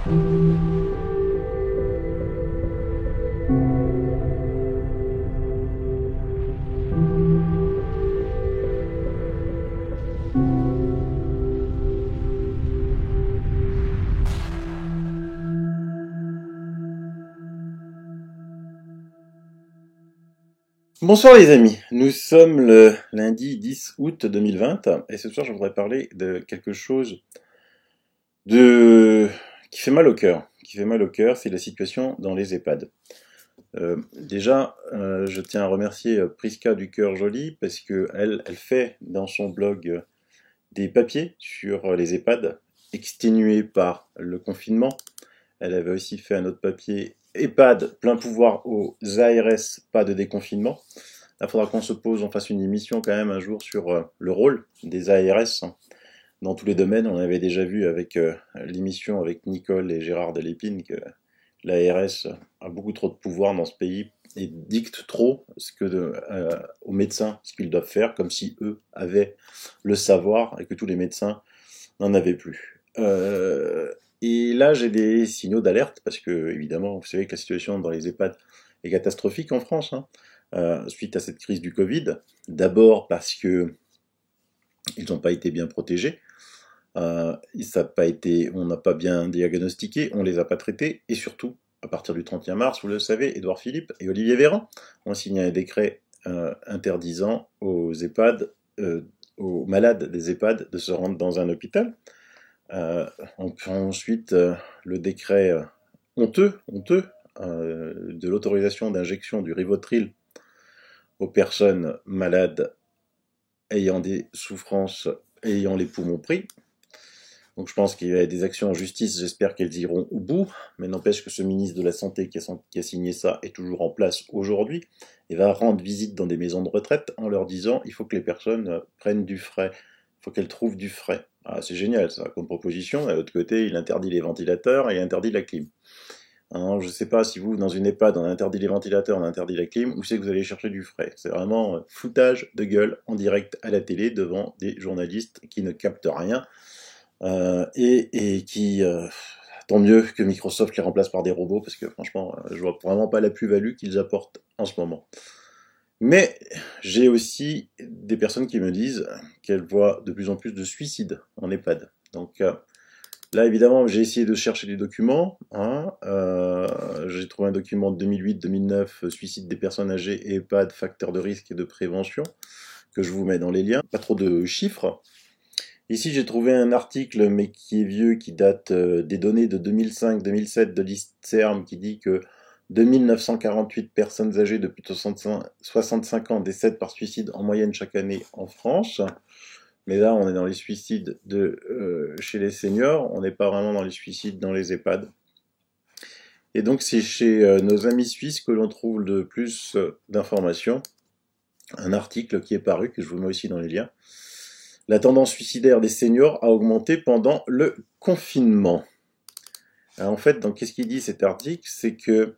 Bonsoir les amis, nous sommes le lundi 10 août 2020 et ce soir je voudrais parler de quelque chose qui fait mal au cœur. C'est la situation dans les EHPAD. Je tiens à remercier Priska du Cœur Joli parce que elle fait dans son blog des papiers sur les EHPAD exténués par le confinement. Elle avait aussi fait un autre papier EHPAD, plein pouvoir aux ARS, pas de déconfinement. Là, il faudra qu'on se pose, on fasse une émission quand même un jour sur le rôle des ARS dans tous les domaines. On avait déjà vu avec l'émission avec Nicole et Gérard Delépine que l'ARS a beaucoup trop de pouvoir dans ce pays et dicte trop aux médecins ce qu'ils doivent faire, comme si eux avaient le savoir et que tous les médecins n'en avaient plus. Et là, j'ai des signaux d'alerte parce que, évidemment, vous savez que la situation dans les EHPAD est catastrophique en France, suite à cette crise du Covid. D'abord parce que ils n'ont pas été bien protégés, on n'a pas bien diagnostiqué, on les a pas traités, et surtout, à partir du 31 mars, vous le savez, Édouard Philippe et Olivier Véran ont signé un décret interdisant aux EHPAD, aux malades des EHPAD de se rendre dans un hôpital. Ensuite, le décret honteux de l'autorisation d'injection du Rivotril aux personnes malades ayant des souffrances, ayant les poumons pris. Donc je pense qu'il y a des actions en justice, j'espère qu'elles iront au bout, mais n'empêche que ce ministre de la Santé qui a signé ça est toujours en place aujourd'hui et va rendre visite dans des maisons de retraite en leur disant il faut que les personnes prennent du frais, il faut qu'elles trouvent du frais. Ah, c'est génial ça, comme proposition. De l'autre côté, il interdit les ventilateurs et il interdit la clim. Alors, je ne sais pas si vous, dans une EHPAD, on interdit les ventilateurs, on interdit la clim, où c'est que vous allez chercher du frais. C'est vraiment foutage de gueule en direct à la télé devant des journalistes qui ne captent rien et qui... tant mieux que Microsoft les remplace par des robots, parce que franchement, je vois vraiment pas la plus-value qu'ils apportent en ce moment. Mais j'ai aussi des personnes qui me disent qu'elles voient de plus en plus de suicides en EHPAD. Donc là, évidemment, j'ai essayé de chercher des documents. J'ai trouvé un document de 2008-2009, suicide des personnes âgées et EHPAD, facteurs de risque et de prévention, que je vous mets dans les liens. Pas trop de chiffres. Ici, j'ai trouvé un article, mais qui est vieux, qui date des données de 2005-2007 de l'INSERM, qui dit que 2948 personnes âgées de plus de 65 ans décèdent par suicide en moyenne chaque année en France. Mais là, on est dans les suicides chez les seniors, on n'est pas vraiment dans les suicides dans les EHPAD. Et donc, c'est chez nos amis suisses que l'on trouve le plus d'informations. Un article qui est paru, que je vous mets aussi dans les liens. La tendance suicidaire des seniors a augmenté pendant le confinement. Alors, en fait, donc, qu'est-ce qu'il dit cet article? C'est que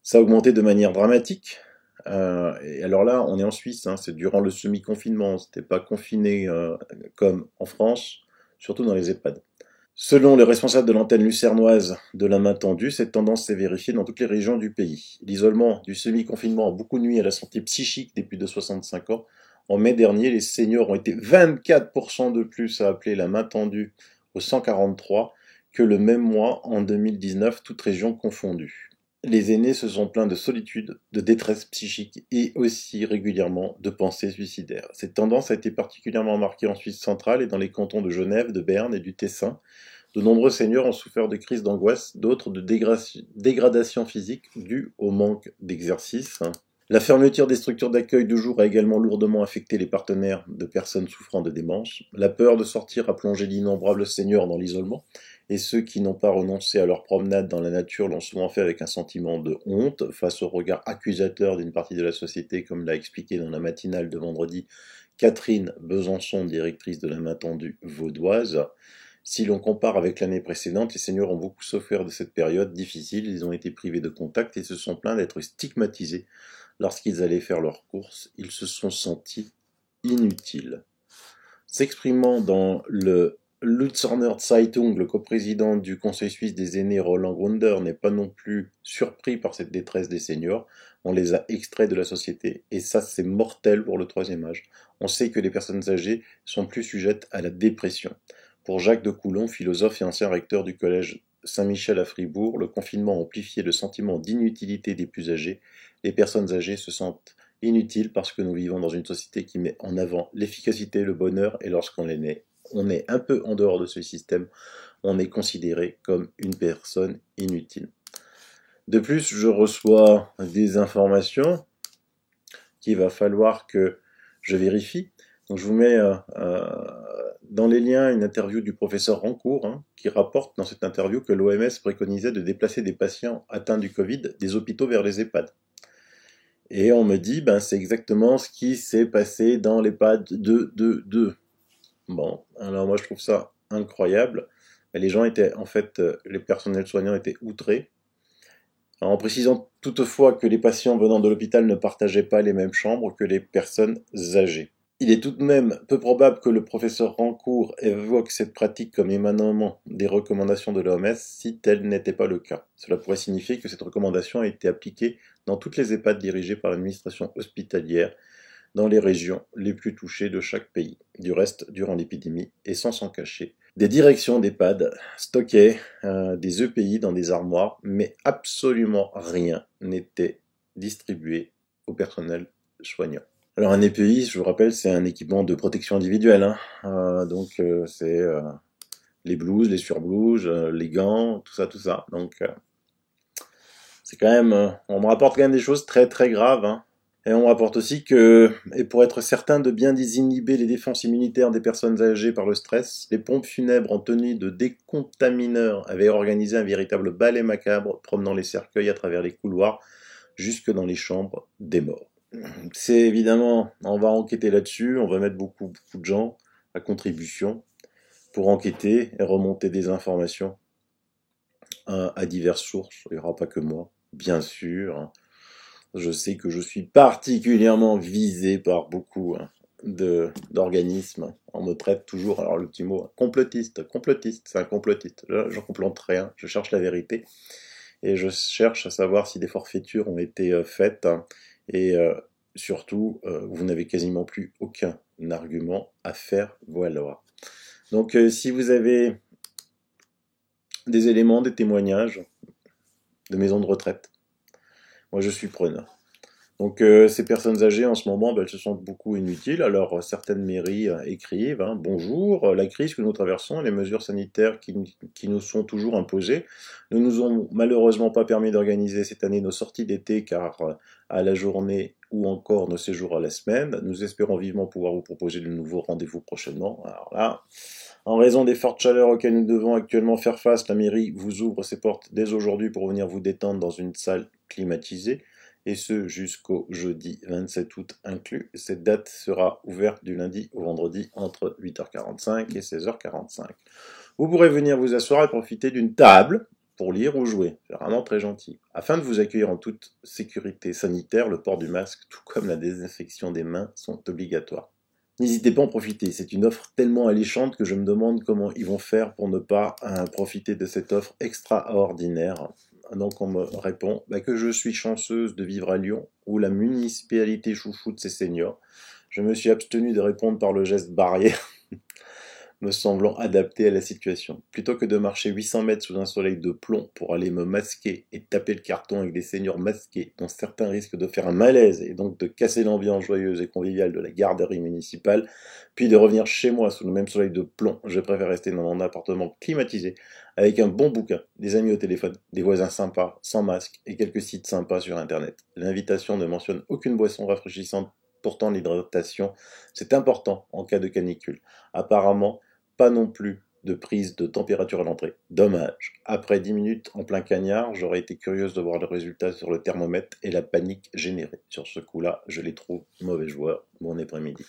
ça a augmenté de manière dramatique. Et alors là, on est en Suisse, c'est durant le semi-confinement, c'était pas confiné comme en France, surtout dans les EHPAD. Selon les responsables de l'antenne lucernoise de la main tendue, cette tendance s'est vérifiée dans toutes les régions du pays. L'isolement du semi-confinement a beaucoup nuit à la santé psychique des plus de 65 ans. En mai dernier, les seniors ont été 24% de plus à appeler la main tendue au 143 que le même mois en 2019, toutes régions confondues. Les aînés se sont plaints de solitude, de détresse psychique et aussi régulièrement de pensées suicidaires. Cette tendance a été particulièrement marquée en Suisse centrale et dans les cantons de Genève, de Berne et du Tessin. De nombreux seniors ont souffert de crises d'angoisse, d'autres de dégradation physique due au manque d'exercice. La fermeture des structures d'accueil de jour a également lourdement affecté les partenaires de personnes souffrant de démence. La peur de sortir a plongé d'innombrables seniors dans l'isolement, et ceux qui n'ont pas renoncé à leur promenade dans la nature l'ont souvent fait avec un sentiment de honte face au regard accusateur d'une partie de la société, comme l'a expliqué dans la matinale de vendredi Catherine Besançon, directrice de la main tendue vaudoise. Si l'on compare avec l'année précédente, les seniors ont beaucoup souffert de cette période difficile, ils ont été privés de contact et se sont plaints d'être stigmatisés. Lorsqu'ils allaient faire leurs courses, ils se sont sentis inutiles. S'exprimant dans le Luzerner Zeitung, le coprésident du Conseil suisse des aînés Roland Grunder, n'est pas non plus surpris par cette détresse des seniors. On les a extraits de la société et ça c'est mortel pour le troisième âge. On sait que les personnes âgées sont plus sujettes à la dépression. Pour Jacques de Coulon, philosophe et ancien recteur du collège Saint-Michel à Fribourg, le confinement a amplifié le sentiment d'inutilité des plus âgés. Les personnes âgées se sentent inutiles parce que nous vivons dans une société qui met en avant l'efficacité, le bonheur, et lorsqu'on on est un peu en dehors de ce système, on est considéré comme une personne inutile. De plus, je reçois des informations qu'il va falloir que je vérifie. Donc je vous mets dans les liens une interview du professeur Rancourt, qui rapporte dans cette interview que l'OMS préconisait de déplacer des patients atteints du Covid des hôpitaux vers les EHPAD. Et on me dit, c'est exactement ce qui s'est passé dans l'EHPAD 2. Bon, alors moi je trouve ça incroyable. Les gens étaient, en fait, les personnels soignants étaient outrés. En précisant toutefois que les patients venant de l'hôpital ne partageaient pas les mêmes chambres que les personnes âgées. Il est tout de même peu probable que le professeur Rancourt évoque cette pratique comme émanant des recommandations de l'OMS si tel n'était pas le cas. Cela pourrait signifier que cette recommandation a été appliquée dans toutes les EHPAD dirigées par l'administration hospitalière dans les régions les plus touchées de chaque pays. Du reste, durant l'épidémie, et sans s'en cacher, des directions d'EHPAD stockaient des EPI dans des armoires, mais absolument rien n'était distribué au personnel soignant. Alors un EPI, je vous rappelle, c'est un équipement de protection individuelle. Donc c'est les blouses, les surblouses, les gants, tout ça. Donc c'est quand même, on me rapporte quand même des choses très très graves. Et on rapporte aussi que, et pour être certain de bien désinhiber les défenses immunitaires des personnes âgées par le stress, les pompes funèbres en tenue de décontamineurs avaient organisé un véritable ballet macabre promenant les cercueils à travers les couloirs jusque dans les chambres des morts. C'est évidemment, on va enquêter là-dessus, on va mettre beaucoup de gens à contribution pour enquêter et remonter des informations à diverses sources. Il n'y aura pas que moi, bien sûr. Je sais que je suis particulièrement visé par beaucoup d'organismes. On me traite toujours, alors le petit mot, complotiste, c'est un complotiste. Je complote rien, je cherche la vérité. Et je cherche à savoir si des forfaitures ont été faites. Et surtout, vous n'avez quasiment plus aucun argument à faire valoir. Donc si vous avez des éléments, des témoignages de maisons de retraite, moi je suis preneur. Donc ces personnes âgées en ce moment, elles se sentent beaucoup inutiles. Alors certaines mairies écrivent bonjour, la crise que nous traversons et les mesures sanitaires qui nous sont toujours imposées ne nous ont malheureusement pas permis d'organiser cette année nos sorties d'été car à la journée ou encore nos séjours à la semaine. Nous espérons vivement pouvoir vous proposer de nouveaux rendez-vous prochainement. Alors là, en raison des fortes chaleurs auxquelles nous devons actuellement faire face, la mairie vous ouvre ses portes dès aujourd'hui pour venir vous détendre dans une salle climatisée, et ce jusqu'au jeudi 27 août inclus. Cette date sera ouverte du lundi au vendredi entre 8h45 et 16h45. Vous pourrez venir vous asseoir et profiter d'une table pour lire ou jouer. C'est vraiment très gentil. Afin de vous accueillir en toute sécurité sanitaire, le port du masque, tout comme la désinfection des mains, sont obligatoires. N'hésitez pas à en profiter, c'est une offre tellement alléchante que je me demande comment ils vont faire pour ne pas profiter de cette offre extraordinaire. Donc on me répond que je suis chanceuse de vivre à Lyon, où la municipalité chouchoute ses seniors. Je me suis abstenu de répondre par le geste barrière, me semblant adapté à la situation. Plutôt que de marcher 800 mètres sous un soleil de plomb pour aller me masquer et taper le carton avec des seniors masqués, dont certains risquent de faire un malaise et donc de casser l'ambiance joyeuse et conviviale de la garderie municipale, puis de revenir chez moi sous le même soleil de plomb, je préfère rester dans mon appartement climatisé, avec un bon bouquin, des amis au téléphone, des voisins sympas, sans masque, et quelques sites sympas sur internet. L'invitation ne mentionne aucune boisson rafraîchissante, pourtant l'hydratation, c'est important en cas de canicule. Apparemment, pas non plus de prise de température à l'entrée. Dommage. Après 10 minutes en plein cagnard, j'aurais été curieuse de voir le résultat sur le thermomètre et la panique générée. Sur ce coup-là, je les trouve mauvais joueurs. Bon après-midi.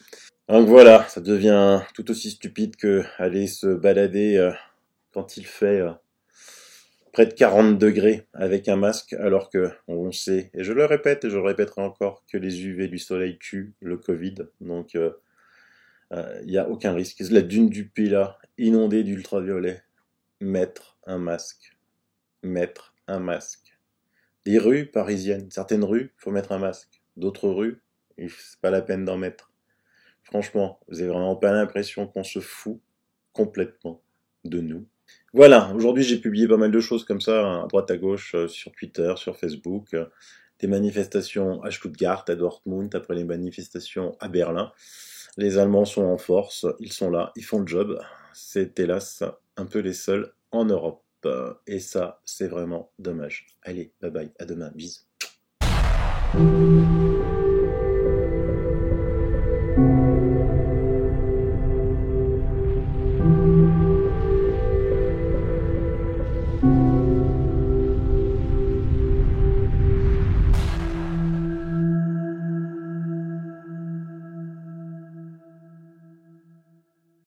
Donc voilà, ça devient tout aussi stupide que aller se balader quand il fait près de 40 degrés avec un masque, alors que on sait, et je le répète et je le répéterai encore, que les UV du soleil tuent le Covid. Donc Il n'y a aucun risque. La dune du Pilat, inondée d'ultraviolet. Mettre un masque. Mettre un masque. Les rues parisiennes, certaines rues, faut mettre un masque. D'autres rues, c'est pas la peine d'en mettre. Franchement, vous avez vraiment pas l'impression qu'on se fout complètement de nous. Voilà, aujourd'hui j'ai publié pas mal de choses comme ça, hein, à droite à gauche, sur Twitter, sur Facebook, des manifestations à Stuttgart, à Dortmund, après les manifestations à Berlin. Les Allemands sont en force, ils sont là, ils font le job. C'est hélas un peu les seuls en Europe. Et ça, c'est vraiment dommage. Allez, bye bye, à demain, bisous.